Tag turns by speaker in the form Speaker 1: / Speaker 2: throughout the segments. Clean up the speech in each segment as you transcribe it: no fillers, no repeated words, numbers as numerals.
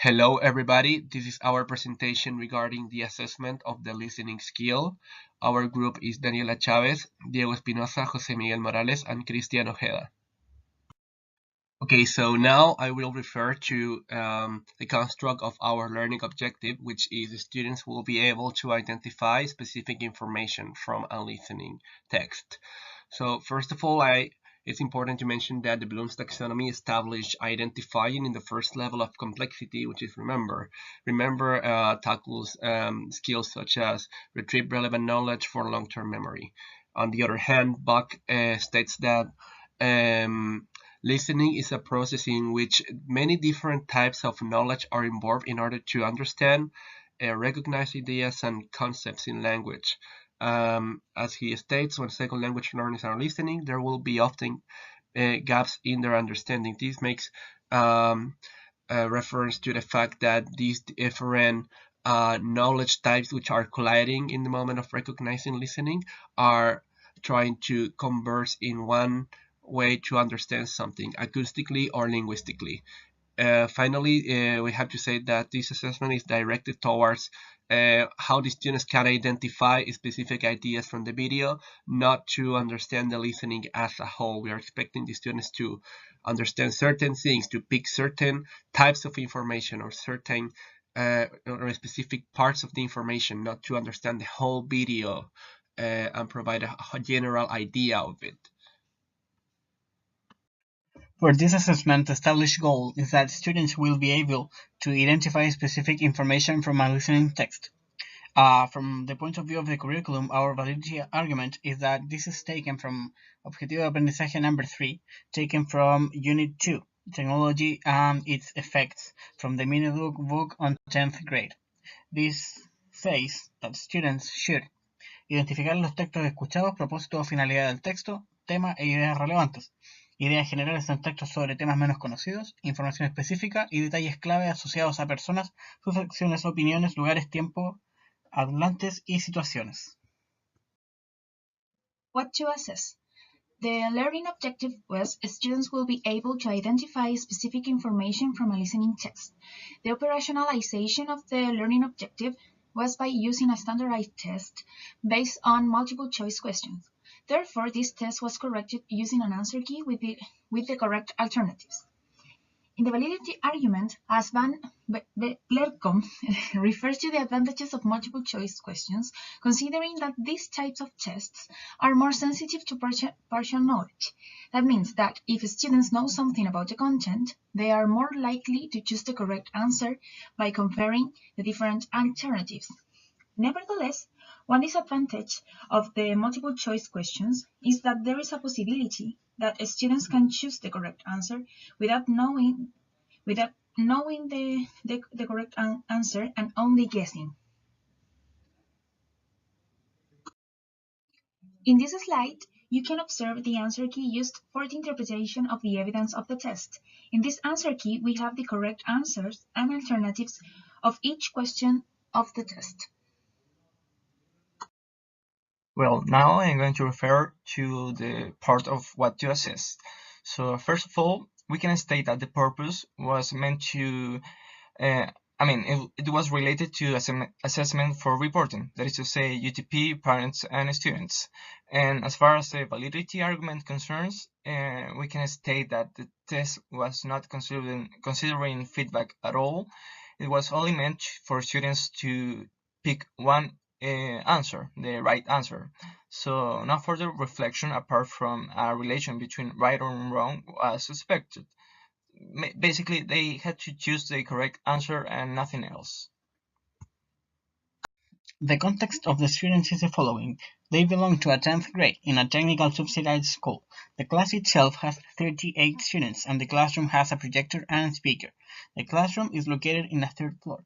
Speaker 1: Hello everybody, this is our presentation regarding the assessment of the listening skill. Our group is Daniela Chavez, Diego Espinosa, Jose Miguel Morales, and Cristian Ojeda. Okay, so now I will refer to the construct of our learning objective, which is the students will be able to identify specific information from a listening text. So first of all, it's important to mention that the Bloom's taxonomy established identifying in the first level of complexity, which is remember. Tackles skills such as retrieve relevant knowledge for long-term memory. On the other hand, Buck states that listening is a process in which many different types of knowledge are involved in order to understand, recognize ideas and concepts in language. As he states, when second language learners are listening, there will be often gaps in their understanding. This makes a reference to the fact that these different knowledge types which are colliding in the moment of recognizing listening are trying to converse in one way to understand something acoustically or linguistically. Finally, we have to say that this assessment is directed towards how the students can identify specific ideas from the video, not to understand the listening as a whole. We are expecting the students to understand certain things, to pick certain types of information or certain or specific parts of the information, not to understand the whole video and provide a general idea of it.
Speaker 2: For this assessment, the established goal is that students will be able to identify specific information from a listening text. From the point of view of the curriculum, our validity argument is that this is taken from Objetivo de Aprendizaje number 3, taken from Unit 2, Technology and its Effects, from the Minibook book on 10th grade. This says that students should identificar los textos escuchados, propósito o finalidad del texto, tema e ideas relevantes. Ideas generales en textos sobre temas menos conocidos, información específica y detalles clave asociados a personas, sus acciones, opiniones, lugares, tiempo, hablantes y situaciones.
Speaker 3: What to assess? The learning objective was students will be able to identify specific information from a listening text. The operationalization of the learning objective was by using a standardized test based on multiple choice questions. Therefore, this test was corrected using an answer key with the correct alternatives. In the validity argument, as Van Vlerkom refers to the advantages of multiple choice questions, considering that these types of tests are more sensitive to partial knowledge. That means that if students know something about the content, they are more likely to choose the correct answer by comparing the different alternatives. Nevertheless, one disadvantage of the multiple choice questions is that there is a possibility that students can choose the correct answer without knowing the correct answer and only guessing. In this slide, you can observe the answer key used for the interpretation of the evidence of the test. In this answer key, we have the correct answers and alternatives of each question of the test.
Speaker 4: Well, now I'm going to refer to the part of what to assess. So first of all, we can state that the purpose was meant to, it was related to assessment for reporting, that is to say UTP, parents, and students. And as far as the validity argument concerns, we can state that the test was not considering feedback at all. It was only meant for students to pick one answer, the right answer. So no further reflection apart from a relation between right and wrong was expected. Basically, they had to choose the correct answer and nothing else.
Speaker 2: The context of the students is the following. They belong to a 10th grade in a technical subsidized school. The class itself has 38 students and the classroom has a projector and a speaker. The classroom is located in the 3rd floor.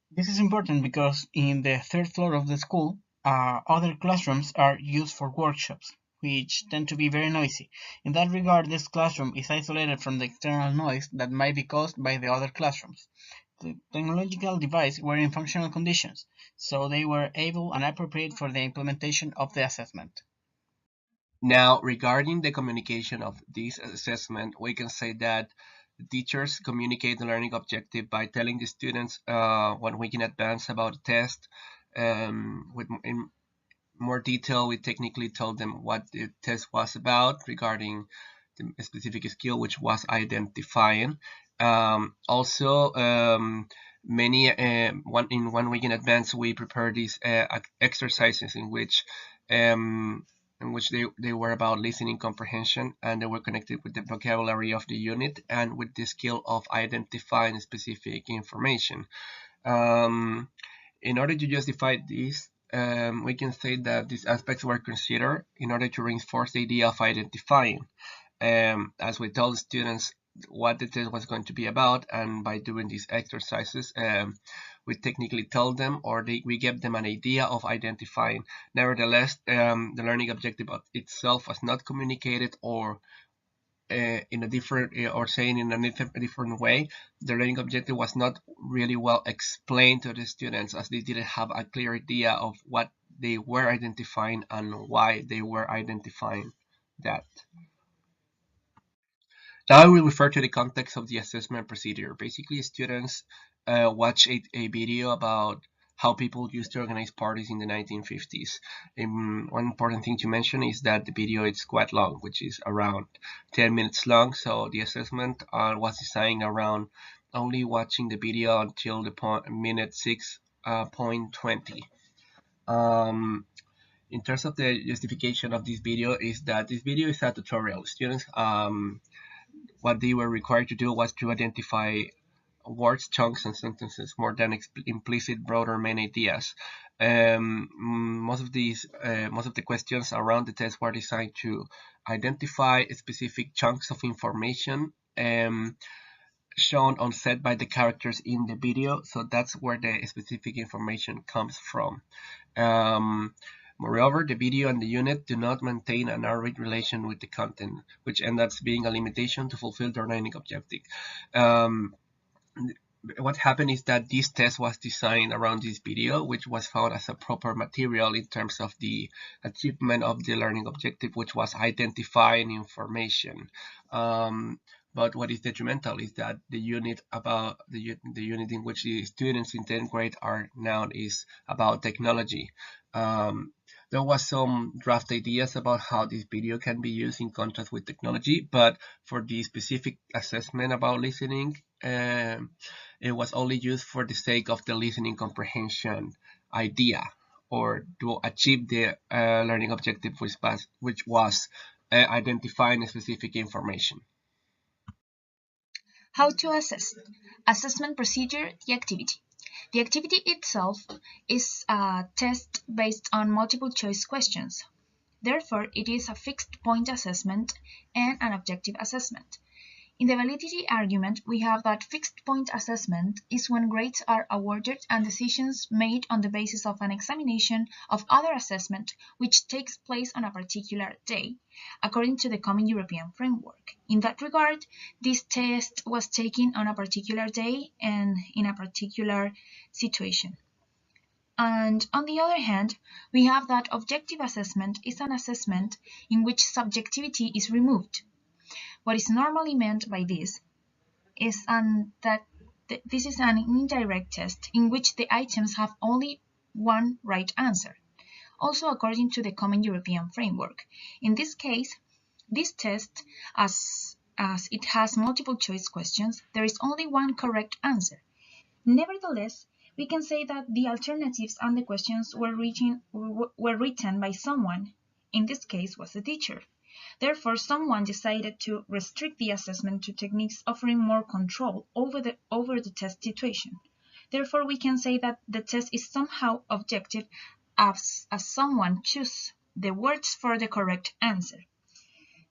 Speaker 2: This is important because in the 3rd floor of the school, other classrooms are used for workshops, which tend to be very noisy. In that regard, this classroom is isolated from the external noise that might be caused by the other classrooms. The technological devices were in functional conditions, so they were able and appropriate for the implementation of the assessment.
Speaker 1: Now, regarding the communication of this assessment, we can say that The teachers communicate the learning objective by telling the students 1 week in advance about the test. In more detail, we technically told them what the test was about regarding the specific skill, which was identifying. Also, in 1 week in advance, we prepared these exercises in which they were about listening comprehension, and they were connected with the vocabulary of the unit and with the skill of identifying specific information. In order to justify this, we can say that these aspects were considered in order to reinforce the idea of identifying. As we told students what the test was going to be about, and by doing these exercises, we technically told them, or we gave them an idea of identifying. Nevertheless, the learning objective itself was not communicated, or in a different, or saying in a different way, the learning objective was not really well explained to the students, as they didn't have a clear idea of what they were identifying and why they were identifying that. Now I will refer to the context of the assessment procedure. Basically, students watch a video about how people used to organize parties in the 1950s. One important thing to mention is that the video is quite long, which is around 10 minutes long. So the assessment was designed around only watching the video until the minute 6.20. In terms of the justification of this video, is that this video is a tutorial. Students what they were required to do was to identify words, chunks, and sentences more than implicit, broader main ideas. Most of the questions around the test were designed to identify specific chunks of information shown on set by the characters in the video. So that's where the specific information comes from. Moreover, the video and the unit do not maintain a direct relation with the content, which ends up being a limitation to fulfill their learning objective. What happened is that this test was designed around this video, which was found as a proper material in terms of the achievement of the learning objective, which was identifying information. But what is detrimental is that the unit in which the students in 10th grade are now is about technology. There was some draft ideas about how this video can be used in contrast with technology, but for the specific assessment about listening, it was only used for the sake of the listening comprehension idea, or to achieve the learning objective, which was identifying specific information.
Speaker 3: How to assess. Assessment procedure, the activity. The activity itself is a test based on multiple choice questions. Therefore, it is a fixed point assessment and an objective assessment. In the validity argument, we have that fixed point assessment is when grades are awarded and decisions made on the basis of an examination of other assessment which takes place on a particular day, according to the Common European Framework. In that regard, this test was taken on a particular day and in a particular situation. And on the other hand, we have that objective assessment is an assessment in which subjectivity is removed. What is normally meant by this is that this is an indirect test in which the items have only one right answer, also according to the Common European Framework. In this case, this test, as it has multiple choice questions, there is only one correct answer. Nevertheless, we can say that the alternatives and the questions were written by someone. In this case was the teacher. Therefore, someone decided to restrict the assessment to techniques offering more control over the test situation. Therefore, we can say that the test is somehow objective as someone chooses the words for the correct answer.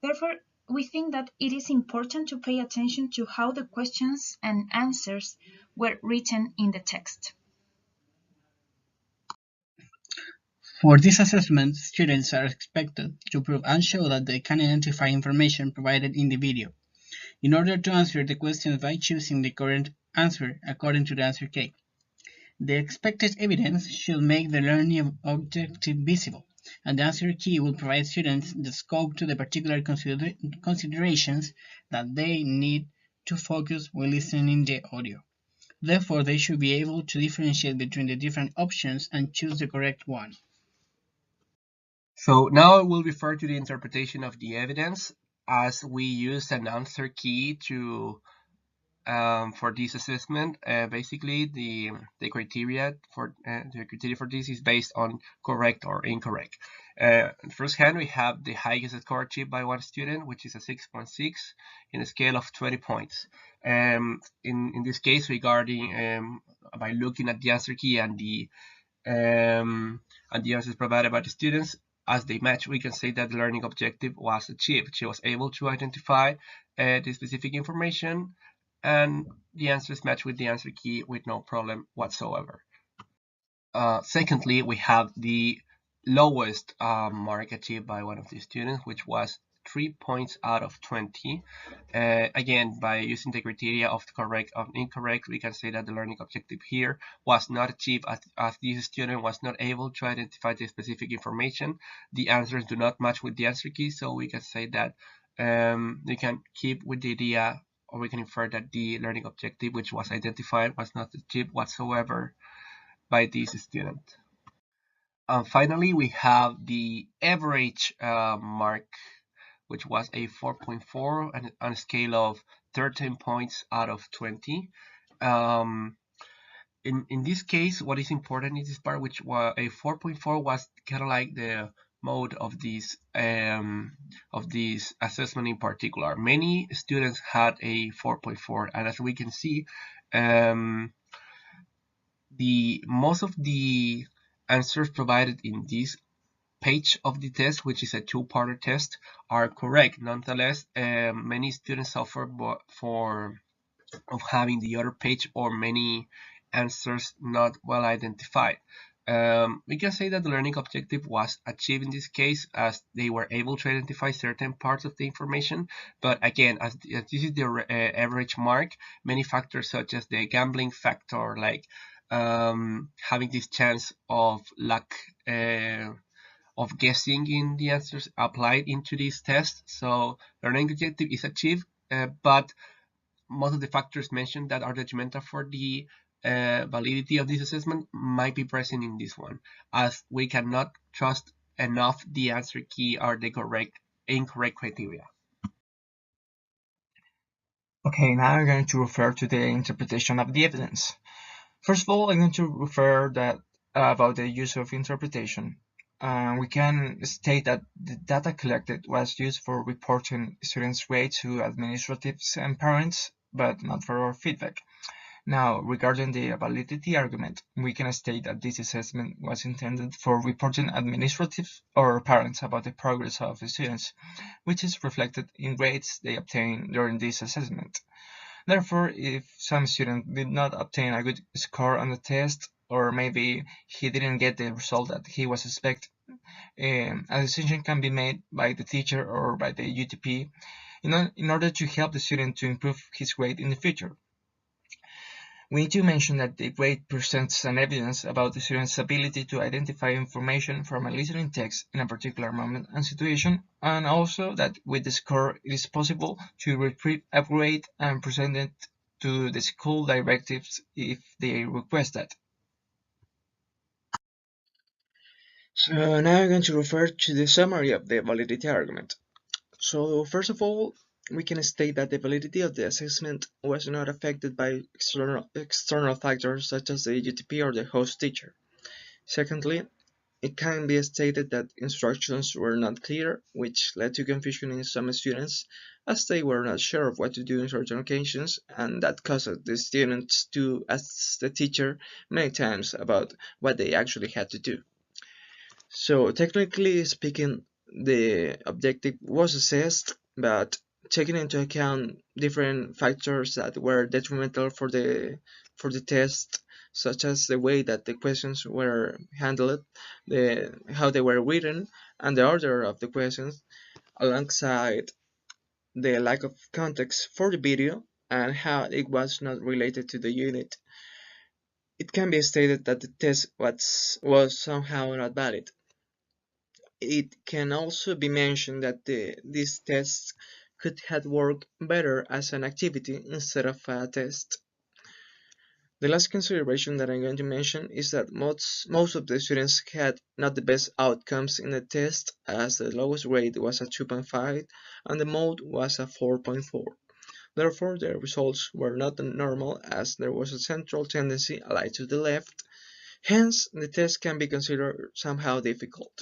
Speaker 3: Therefore, we think that it is important to pay attention to how the questions and answers were written in the text.
Speaker 2: For this assessment, students are expected to prove and show that they can identify information provided in the video, in order to answer the questions by choosing the correct answer according to the answer key. The expected evidence should make the learning objective visible, and the answer key will provide students the scope to the particular considerations that they need to focus while listening the audio. Therefore, they should be able to differentiate between the different options and choose the correct one.
Speaker 1: So now we'll refer to the interpretation of the evidence as we use an answer key to for this assessment. Basically, the criteria for this is based on correct or incorrect. First hand, we have the highest score achieved by one student, which is a 6.6 in a scale of 20 points. In this case, regarding by looking at the answer key and the answers provided by the students, as they match, we can say that the learning objective was achieved. She was able to identify the specific information, and the answers match with the answer key with no problem whatsoever. Secondly, we have the lowest mark achieved by one of the students, which was 3 points out of 20. Again, by using the criteria of correct or incorrect, we can say that the learning objective here was not achieved as this student was not able to identify the specific information. The answers do not match with the answer key, so we can say that we can keep with the idea, or we can infer that the learning objective which was identified was not achieved whatsoever by this student. Finally, we have the average mark, which was a 4.4 on a scale of 13 points out of 20. In this case, what is important in this part, which was a 4.4, was kind of like the mode of this assessment in particular. Many students had a 4.4, and as we can see, most of the answers provided in this page of the test, which is a two-parter test, are correct. Nonetheless, many students suffer of having the other page or many answers not well identified. We can say that the learning objective was achieved in this case, as they were able to identify certain parts of the information. But again, as this is the average mark, many factors such as the gambling factor, like having this chance of luck of guessing in the answers, applied into this test. So learning objective is achieved, but most of the factors mentioned that are detrimental for the validity of this assessment might be present in this one, as we cannot trust enough the answer key or the incorrect criteria.
Speaker 4: Okay, now I'm going to refer to the interpretation of the evidence. First of all, I'm going to refer that about the use of interpretation. We can state that the data collected was used for reporting students' grades to administratives and parents, but not for our feedback. Now, regarding the validity argument, we can state that this assessment was intended for reporting administratives or parents about the progress of the students, which is reflected in grades they obtain during this assessment. Therefore, if some student did not obtain a good score on the test, or maybe he didn't get the result that he was expecting, a decision can be made by the teacher or by the UTP in order to help the student to improve his grade in the future. We need to mention that the grade presents an evidence about the student's ability to identify information from a listening text in a particular moment and situation, and also that with the score it is possible to retrieve a grade and present it to the school directives if they request that. So now I'm going to refer to the summary of the validity argument. So first of all, we can state that the validity of the assessment was not affected by external factors such as the UTP or the host teacher. Secondly, it can be stated that instructions were not clear, which led to confusion in some students, as they were not sure of what to do in certain occasions, and that caused the students to ask the teacher many times about what they actually had to do. So technically speaking, the objective was assessed, but taking into account different factors that were detrimental for the test, such as the way that the questions were handled, how they were written, and the order of the questions, alongside the lack of context for the video and how it was not related to the unit, it can be stated that the test was somehow not valid. It can also be mentioned that these tests
Speaker 5: could have worked better as an activity instead of a test. The last consideration that I'm going to mention is that most of the students had not the best outcomes in the test, as the lowest grade was a 2.5 and the mode was a 4.4. Therefore, their results were not normal, as there was a central tendency aligned to the left. Hence, the test can be considered somehow difficult.